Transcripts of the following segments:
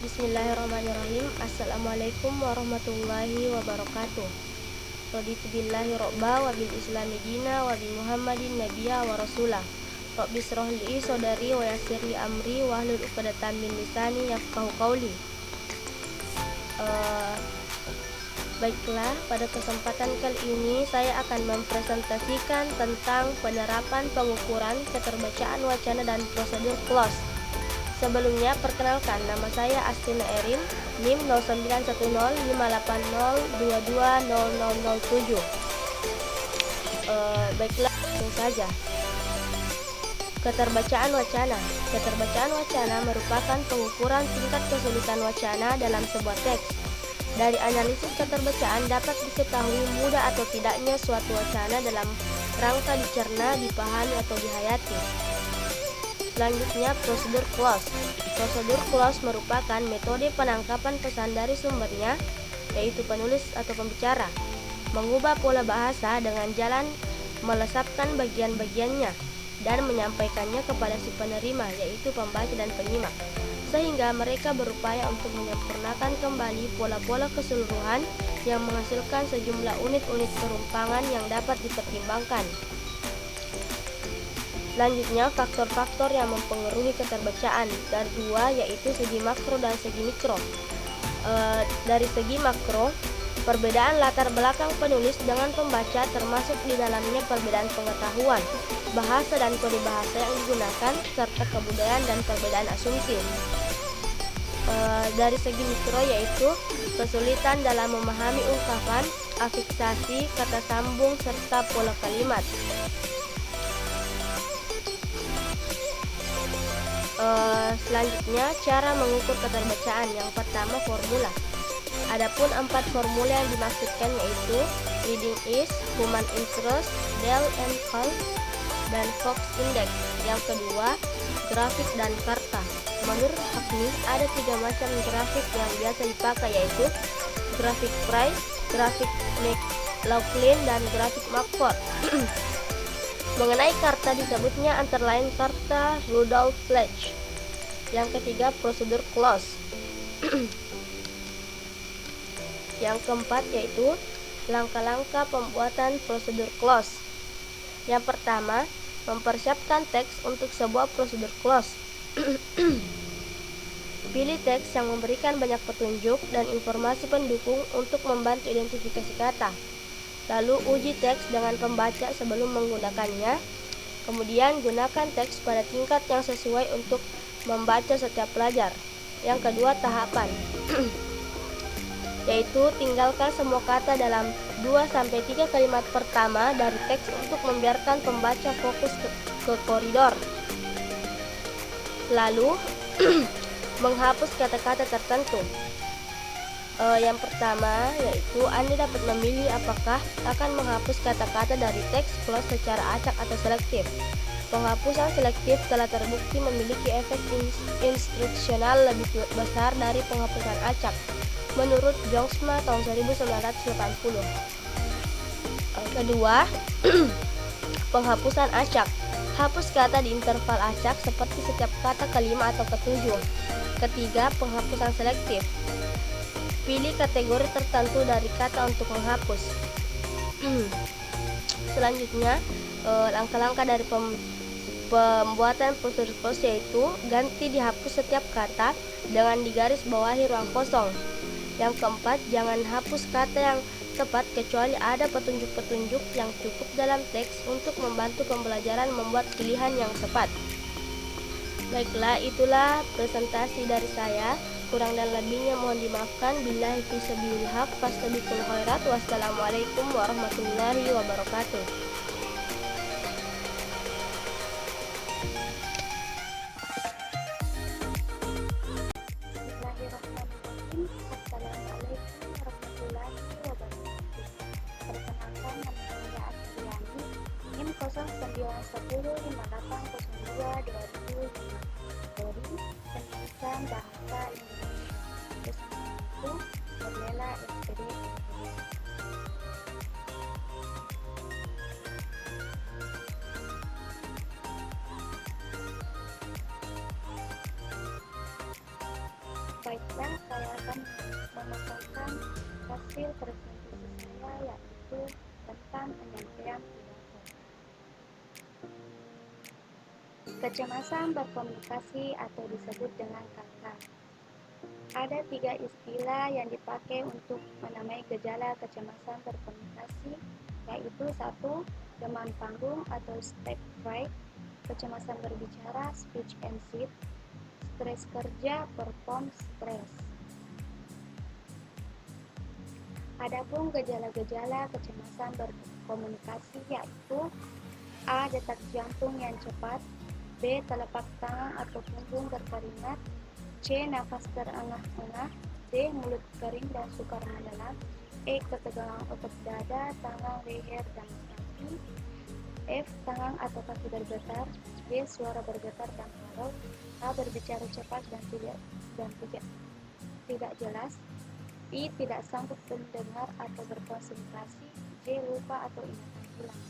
Bismillahirrahmanirrahim. Assalamualaikum warahmatullahi wabarakatuh. Raditu billahi robba wa bil islami dina wa bi muhammadin nabiyya wa rasulah. Rabbi shrah li sadri wa yassir li amri wa hlul 'uqdatam min lisani yafqahu qawli. Baiklah, pada kesempatan kali ini saya akan mempresentasikan tentang penerapan pengukuran keterbacaan wacana dan prosedur close. Sebelumnya, perkenalkan, nama saya Astina Erin, NIM 09105802200007. Baiklah, langsung saja. Keterbacaan wacana. Keterbacaan wacana merupakan pengukuran tingkat kesulitan wacana dalam sebuah teks. Dari analisis keterbacaan dapat diketahui mudah atau tidaknya suatu wacana dalam rangka dicerna, dipahami, atau dihayati. Selanjutnya, prosedur close. Prosedur close merupakan metode penangkapan pesan dari sumbernya, yaitu penulis atau pembicara, mengubah pola bahasa dengan jalan melesatkan bagian-bagiannya dan menyampaikannya kepada si penerima, yaitu pembaca dan penyimak, sehingga mereka berupaya untuk menyempurnakan kembali pola-pola keseluruhan yang menghasilkan sejumlah unit-unit perumpangan yang dapat dipertimbangkan. Selanjutnya, faktor-faktor yang mempengaruhi keterbacaan dari dua, yaitu segi makro dan segi mikro. Dari segi makro, perbedaan latar belakang penulis dengan pembaca, termasuk di dalamnya perbedaan pengetahuan, bahasa dan kode bahasa yang digunakan, serta kebudayaan dan perbedaan asumsi. Dari segi mikro, yaitu kesulitan dalam memahami ungkapan, afiksasi, kata sambung, serta pola kalimat. Selanjutnya, cara mengukur keterbacaan. Yang pertama, formula. Adapun 4 formula yang dimaksudkan yaitu reading is, human interest, Dell and Call, dan Fox Index. Yang kedua, grafik dan karta. Menurut Hackney, ada 3 macam grafik yang biasa dipakai, yaitu grafik Price, grafik McLaughlin, dan grafik Markford. Mengenai karta, disebutnya antara lain karta Rudolph Fletch. Yang ketiga, prosedur close. Yang keempat yaitu langkah-langkah pembuatan prosedur close. Yang pertama, mempersiapkan teks untuk sebuah prosedur close. Pilih teks yang memberikan banyak petunjuk dan informasi pendukung untuk membantu identifikasi kata. Lalu uji teks dengan pembaca sebelum menggunakannya. Kemudian gunakan teks pada tingkat yang sesuai untuk membaca setiap pelajar. Yang kedua, tahapan yaitu tinggalkan semua kata dalam 2-3 kalimat pertama dari teks untuk membiarkan pembaca fokus ke koridor. Lalu menghapus kata-kata tertentu. Yang pertama yaitu Anda dapat memilih apakah akan menghapus kata-kata dari teks close secara acak atau selektif. Penghapusan selektif telah terbukti memiliki efek instruksional lebih besar dari penghapusan acak, menurut Jongsma tahun 1980. Kedua, penghapusan acak. Hapus kata di interval acak seperti setiap kata kelima atau ketujuh. Ketiga, penghapusan selektif. Pilih kategori tertentu dari kata untuk menghapus. Selanjutnya, langkah-langkah dari pembuatan prosedur close yaitu ganti dihapus setiap kata dengan digaris bawahi ruang kosong. Yang keempat, jangan hapus kata yang tepat kecuali ada petunjuk-petunjuk yang cukup dalam teks untuk membantu pembelajaran membuat pilihan yang tepat. Baiklah, itulah presentasi dari saya. Kurang dan lebihnya mohon dimaafkan. Billahi fi sabilil haq, fastabiqul khairat. Wassalamualaikum warahmatullahi wabarakatuh. Bismillahirrahmanirrahim. Assalamualaikum warahmatullahi wabarakatuh. Perkenalkan, nama saya Astriani, NIM 091058022005. Dari Pendidikan Bahasa Indonesia. Terus itu Berlela SPD Indonesia. Baik. Baiklah, saya akan memaparkan hasil presentasi saya, yaitu tentang penyampaian pidato. Kecemasan berkomunikasi atau disebut dengan KK. Ada 3 istilah yang dipakai untuk menamai gejala kecemasan berkomunikasi, yaitu 1. Demam panggung atau stage fright, kecemasan berbicara speech anxiety, stres kerja perform stress. Adapun gejala-gejala kecemasan berkomunikasi yaitu A. Detak jantung yang cepat, B. Telapak tangan atau punggung berkeringat, C. Nafas terengah-engah, D. Mulut kering dan sukar menelan, E. Ketegangan otot dada, tangan, leher, dan kaki, F. Tangan atau kaki bergetar, G. Suara bergetar dan parau, A. Berbicara cepat dan tidak jelas, I. Tidak sanggup mendengar atau berkonsentrasi, J. Lupa atau ingatan hilang.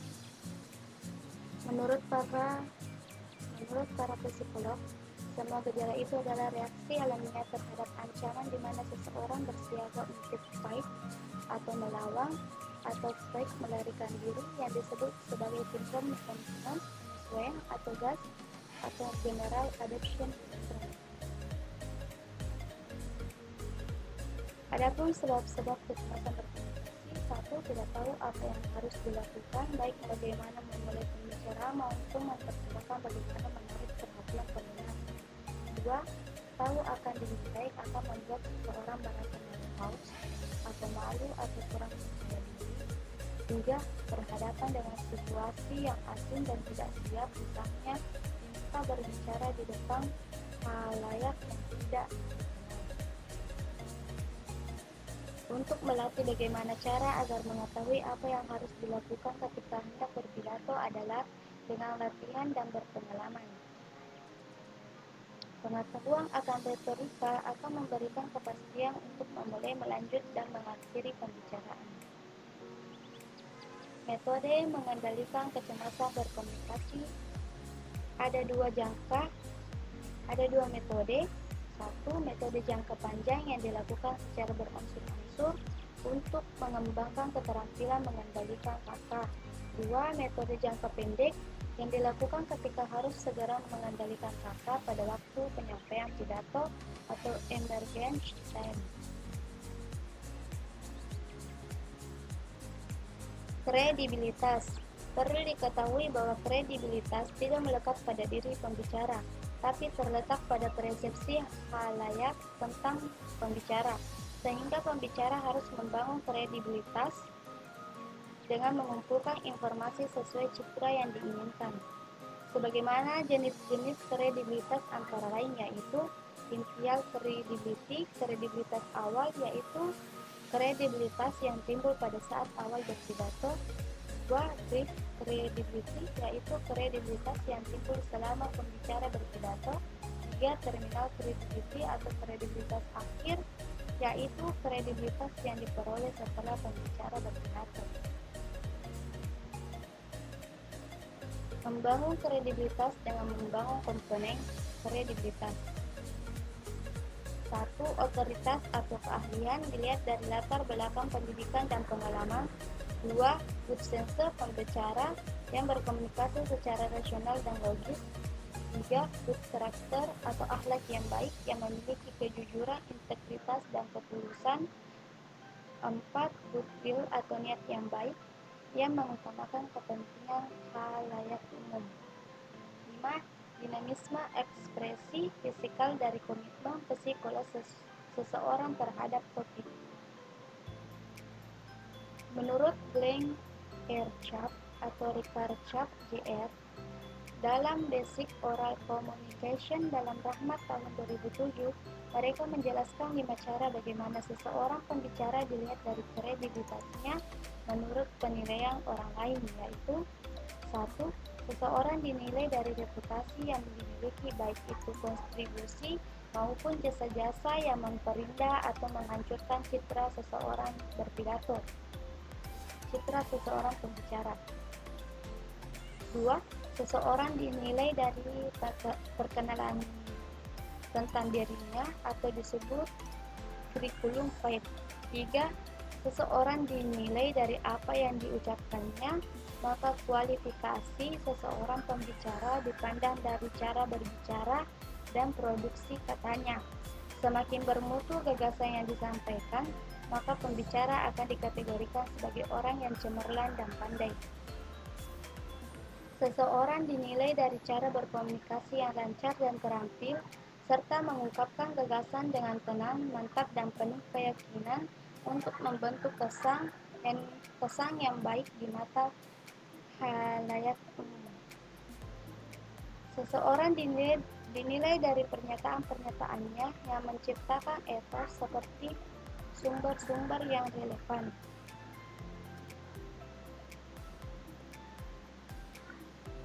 Menurut para psikolog, semua gejala itu adalah reaksi alamiah terhadap ancaman di mana seseorang bersiaga untuk fight atau melawan atau flight melarikan diri yang disebut sebagai sindrom Huntington, Swain atau GAS atau General Adaptation Syndrome. Adapun sebab-sebab kecemasan berkomunikasi, 1. Tidak tahu apa yang harus dilakukan, baik bagaimana memulai pembicaraan maupun memperkirakan bagaimana menarik perhatian pendengar. 2. Tahu akan dinilai akan membuat seseorang merasa haus atau malu atau kurang percaya diri. 3. Berhadapan dengan situasi yang asing dan tidak siap, misalnya kita berbicara di depan khalayak yang tidak. Untuk melatih bagaimana cara agar mengetahui apa yang harus dilakukan ketika hendak berpidato adalah dengan latihan dan berpengalaman. Pengetahuan akan retorika akan memberikan kepastian untuk memulai, melanjut, dan mengakhiri pembicaraan. Metode mengendalikan kecemasan berkomunikasi. Ada dua metode. 1. Metode jangka panjang yang dilakukan secara berangsur-angsur untuk mengembangkan keterampilan mengendalikan kata. 2. Metode jangka pendek yang dilakukan ketika harus segera mengendalikan kata pada waktu penyampaian pidato atau emergency time. Kredibilitas. Perlu diketahui bahwa kredibilitas tidak melekat pada diri pembicara, tapi terletak pada persepsi khalayak tentang pembicara, sehingga pembicara harus membangun kredibilitas dengan mengumpulkan informasi sesuai citra yang diinginkan. Sebagaimana jenis-jenis kredibilitas antara lain yaitu initial credibility, kredibilitas awal yaitu kredibilitas yang timbul pada saat awal berpidato. 2. Brief credibility yaitu kredibilitas yang timbul selama pembicara berpidato. 3. Terminal credibility atau kredibilitas akhir yaitu kredibilitas yang diperoleh setelah pembicara berpidato. Membangun kredibilitas dengan membangun komponen kredibilitas. 1. Otoritas atau keahlian dilihat dari latar belakang pendidikan dan pengalaman. 2. Good sense pembicara yang berkomunikasi secara rasional dan logis. 3. Good character atau akhlak yang baik yang memiliki kejujuran, integritas, dan ketulusan. 4. Good will atau niat yang baik yang mengutamakan kepentingan khalayak umum. 5. Dinamisme ekspresi fisikal dari komitmen psikolog seseorang terhadap topik. Menurut Glenn R. Chubb atau Richard Chubb, Jr., dalam Basic Oral Communication dalam Rahmat tahun 2007, mereka menjelaskan 5 cara bagaimana seseorang pembicara dilihat dari kredibilitasnya menurut penilaian orang lain, yaitu 1. Seseorang dinilai dari reputasi yang dimiliki, baik itu kontribusi maupun jasa-jasa yang memperindah atau menghancurkan citra seseorang berpidato. Citra seseorang pembicara. 2. Seseorang dinilai dari perkenalan tentang dirinya atau disebut Kurikulum Faid. 3. Seseorang dinilai dari apa yang diucapkannya, maka kualifikasi seseorang pembicara dipandang dari cara berbicara dan produksi katanya. Semakin bermutu gagasan yang disampaikan, maka pembicara akan dikategorikan sebagai orang yang cemerlang dan pandai. Seseorang dinilai dari cara berkomunikasi yang lancar dan terampil, serta mengungkapkan gagasan dengan tenang, mantap, dan penuh keyakinan untuk membentuk kesan yang baik di mata khalayak umum. Seseorang dinilai dari pernyataan-pernyataannya yang menciptakan etos seperti sumber-sumber yang relevan.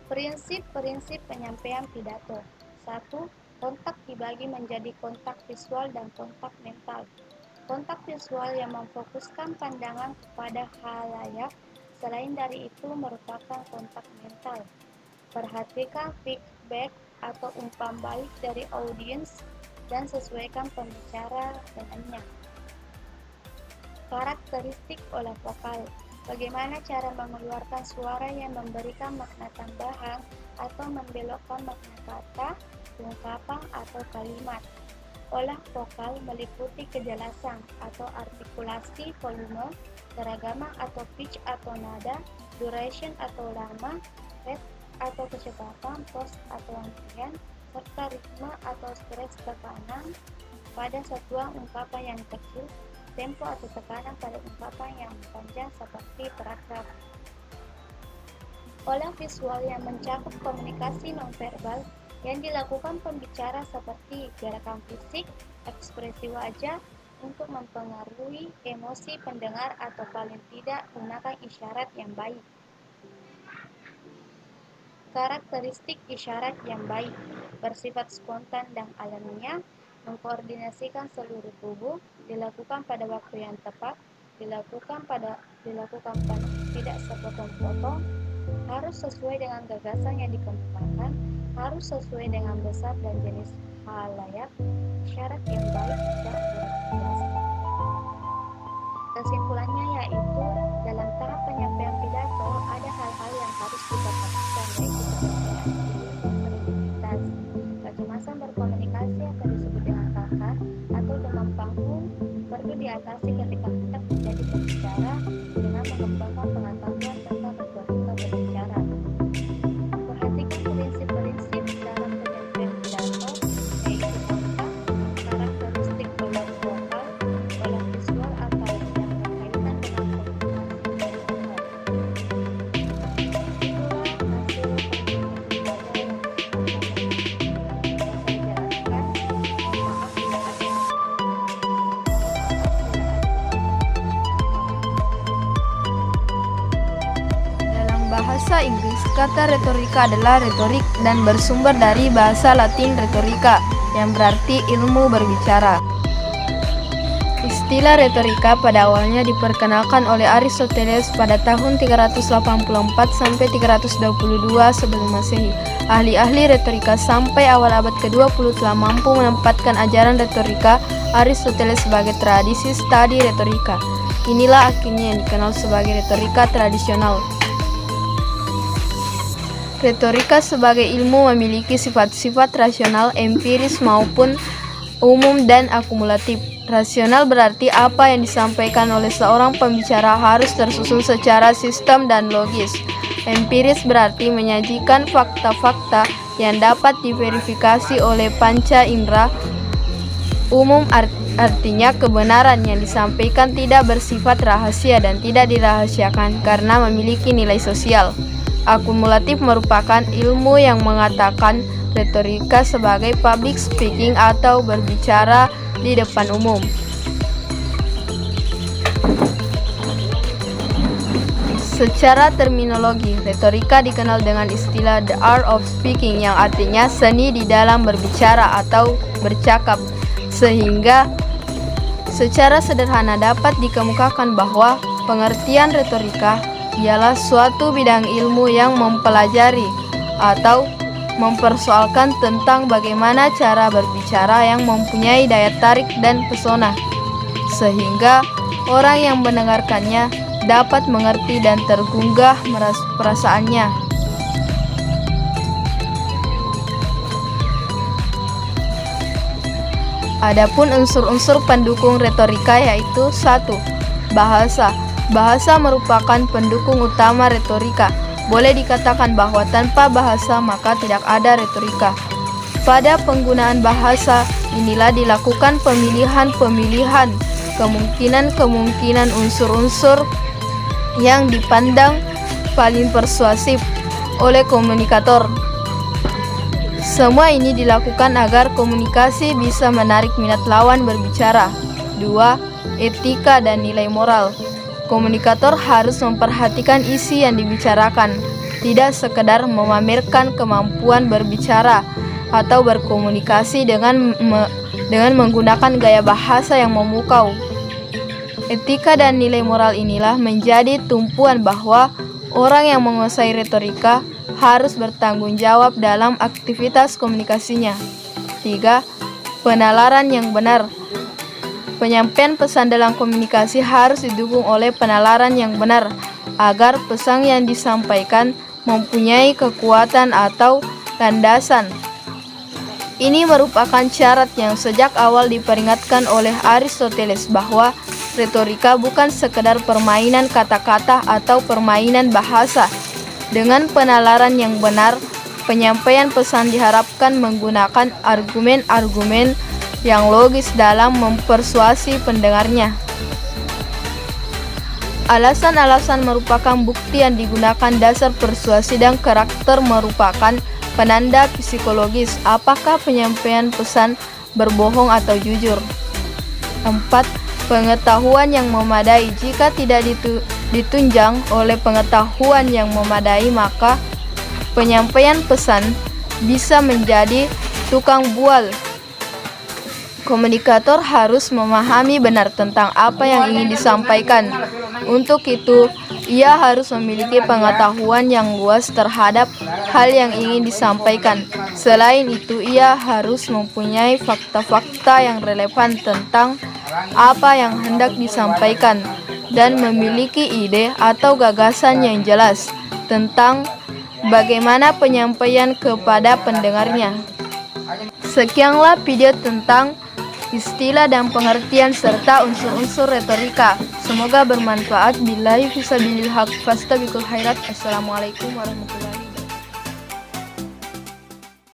Prinsip-prinsip penyampaian pidato. 1. Kontak dibagi menjadi kontak visual dan kontak mental. Kontak visual yang memfokuskan pandangan kepada khalayak, selain dari itu merupakan kontak mental. Perhatikan feedback atau umpan balik dari audiens dan sesuaikan pembicara dengannya. Karakteristik olah vokal. Bagaimana cara mengeluarkan suara yang memberikan makna tambahan atau membelokkan makna kata, ungkapan, atau kalimat. Olah vokal meliputi kejelasan atau artikulasi, volume, keragaman atau pitch atau nada, duration atau lama, rate atau kecepatan, pause atau hentian, serta ritme atau stres tekanan pada satuan ungkapan yang kecil, tempo atau tekanan pada ungkapan yang panjang seperti paragraf. Olah visual yang mencakup komunikasi nonverbal yang dilakukan pembicara seperti gerakan fisik, ekspresi wajah untuk mempengaruhi emosi pendengar atau paling tidak gunakan isyarat yang baik. Karakteristik isyarat yang baik bersifat spontan dan alamiah, mengkoordinasikan seluruh tubuh, dilakukan pada waktu yang tepat, dilakukan penuh, tidak sepotong-potong, harus sesuai dengan gagasan yang dikemukakan, harus sesuai dengan besar dan jenis khalayak, syarat yang baik dan berkelas. Kesimpulannya yaitu, dalam tahap penyampaian pidato ada hal-hal yang harus diperhatikan, yaitu kredibilitas. Kecemasan berkomunikasi atau disebut dengan kakar atau demam panggung perlu diatasi ketika hendak menjadi pembicara dengan mengembangkan pengetahuan tentang retorika berbicara. Perhatikan prinsip-prinsip dalam penyampaian pidato, yaitu kontak, karakteristik olah vokal, olah visual atau yang berkaitan dengan komunikasi verbal. Itulah hasil penelitian saya yang saya jelaskan. Maaf bila ada Dalam bahasa Inggris, kata retorika adalah retorik dan bersumber dari bahasa Latin rhetorica, yang berarti ilmu berbicara. Istilah retorika pada awalnya diperkenalkan oleh Aristoteles pada tahun 384 sampai 322 sebelum Masehi. Ahli-ahli retorika sampai awal abad ke-20 telah mampu menempatkan ajaran retorika Aristoteles sebagai tradisi studi retorika. Inilah akhirnya yang dikenal sebagai retorika tradisional. Retorika sebagai ilmu memiliki sifat-sifat rasional, empiris maupun umum dan akumulatif. Rasional berarti apa yang disampaikan oleh seorang pembicara harus tersusun secara sistem dan logis. Empiris berarti menyajikan fakta-fakta yang dapat diverifikasi oleh panca indera. Umum artinya kebenaran yang disampaikan tidak bersifat rahasia dan tidak dirahasiakan karena memiliki nilai sosial. Akumulatif merupakan ilmu yang mengatakan retorika sebagai public speaking atau berbicara di depan umum. Secara terminologi, retorika dikenal dengan istilah the art of speaking yang artinya seni di dalam berbicara atau bercakap, sehingga secara sederhana dapat dikemukakan bahwa pengertian retorika ialah suatu bidang ilmu yang mempelajari atau mempersoalkan tentang bagaimana cara berbicara yang mempunyai daya tarik dan pesona. sehingga orang yang mendengarkannya dapat mengerti dan tergugah perasaannya. Adapun unsur-unsur pendukung retorika yaitu 1. Bahasa. Bahasa merupakan pendukung utama retorika. Boleh dikatakan bahwa tanpa bahasa maka tidak ada retorika. Pada penggunaan bahasa inilah dilakukan pemilihan-pemilihan, kemungkinan-kemungkinan unsur-unsur yang dipandang paling persuasif oleh komunikator. Semua ini dilakukan agar komunikasi bisa menarik minat lawan berbicara. 2. Etika dan nilai moral. Komunikator harus memperhatikan isi yang dibicarakan, tidak sekedar memamerkan kemampuan berbicara atau berkomunikasi dengan menggunakan gaya bahasa yang memukau. Etika dan nilai moral inilah menjadi tumpuan bahwa orang yang menguasai retorika harus bertanggung jawab dalam aktivitas komunikasinya. 3. Penalaran yang benar. Penyampaian pesan dalam komunikasi harus didukung oleh penalaran yang benar agar pesan yang disampaikan mempunyai kekuatan atau landasan. Ini merupakan syarat yang sejak awal diperingatkan oleh Aristoteles bahwa retorika bukan sekedar permainan kata-kata atau permainan bahasa. Dengan penalaran yang benar, penyampaian pesan diharapkan menggunakan argumen-argumen yang logis dalam mempersuasi pendengarnya. Alasan-alasan merupakan bukti yang digunakan dasar persuasi dan karakter merupakan penanda psikologis apakah penyampaian pesan berbohong atau jujur. 4. Pengetahuan yang memadai. Jika tidak ditunjang oleh pengetahuan yang memadai, maka penyampaian pesan bisa menjadi tukang bual. Komunikator harus memahami benar tentang apa yang ingin disampaikan. Untuk itu, ia harus memiliki pengetahuan yang luas terhadap hal yang ingin disampaikan. Selain itu, ia harus mempunyai fakta-fakta yang relevan tentang apa yang hendak disampaikan dan memiliki ide atau gagasan yang jelas tentang bagaimana penyampaian kepada pendengarnya. Sekianlah video tentang istilah dan pengertian serta unsur-unsur retorika. Semoga bermanfaat. Billahi fisabilil haq fastabiqul khairat. Assalamualaikum warahmatullahi wabarakatuh.